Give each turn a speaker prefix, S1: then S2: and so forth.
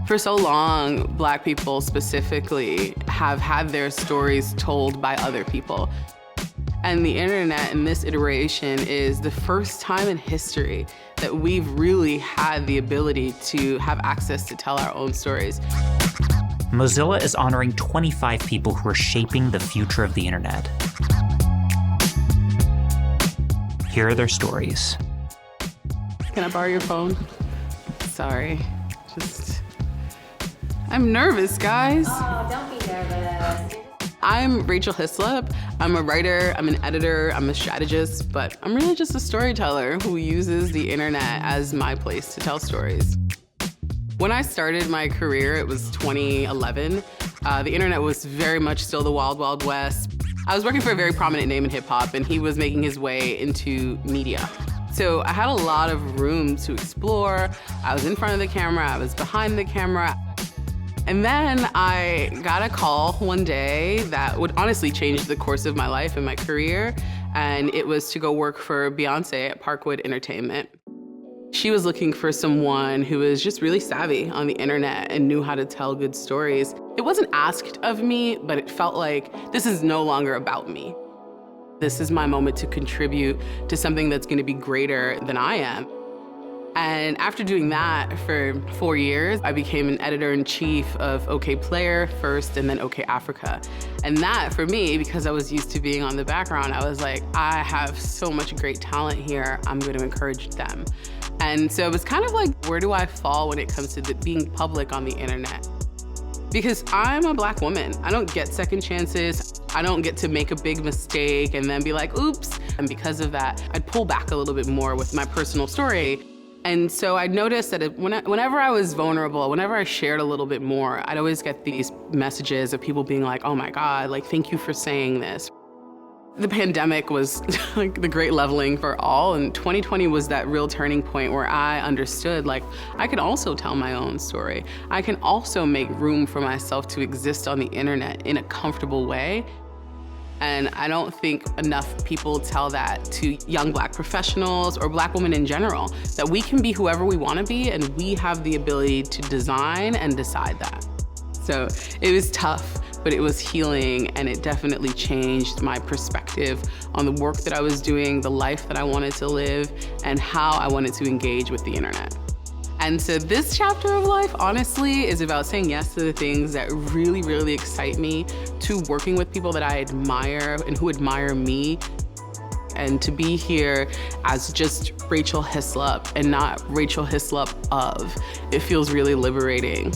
S1: For so long, Black people specifically have had their stories told by other people. And the internet in this iteration is the first time in history that we've really had the ability to have access to tell our own stories.
S2: Mozilla is honoring 25 people who are shaping the future of the internet. Here are their stories.
S1: Can I borrow your phone? Sorry, I'm nervous, guys.
S3: Oh, don't be nervous.
S1: I'm Rachel Hislop. I'm a writer, I'm an editor, I'm a strategist, but I'm really just a storyteller who uses the internet as my place to tell stories. When I started my career, it was 2011. The internet was very much still the wild, wild west. I was working for a very prominent name in hip hop, and he was making his way into media. So I had a lot of room to explore. I was in front of the camera, I was behind the camera. And then I got a call one day that would honestly change the course of my life and my career, and it was to go work for Beyonce at Parkwood Entertainment. She was looking for someone who was just really savvy on the internet and knew how to tell good stories. It wasn't asked of me, but it felt like this is no longer about me. This is my moment to contribute to something that's gonna be greater than I am. And after doing that for 4 years, I became an editor-in-chief of OK Player first and then OK Africa. And that, for me, because I was used to being on the background, I was like, I have so much great talent here, I'm going to encourage them. And so it was kind of like, where do I fall when it comes to being public on the internet? Because I'm a Black woman. I don't get second chances. I don't get to make a big mistake and then be like, oops. And because of that, I'd pull back a little bit more with my personal story. And so I noticed that whenever I was vulnerable, whenever I shared a little bit more, I'd always get these messages of people being like, oh my God, like, thank you for saying this. The pandemic was like the great leveling for all, and 2020 was that real turning point where I understood, like, I can also tell my own story. I can also make room for myself to exist on the internet in a comfortable way. And I don't think enough people tell that to young Black professionals or Black women in general, that we can be whoever we want to be and we have the ability to design and decide that. So it was tough, but it was healing, and it definitely changed my perspective on the work that I was doing, the life that I wanted to live, and how I wanted to engage with the internet. And so this chapter of life, honestly, is about saying yes to the things that really, really excite me, to working with people that I admire and who admire me, and to be here as just Rachel Hislop and not Rachel Hislop of. It feels really liberating.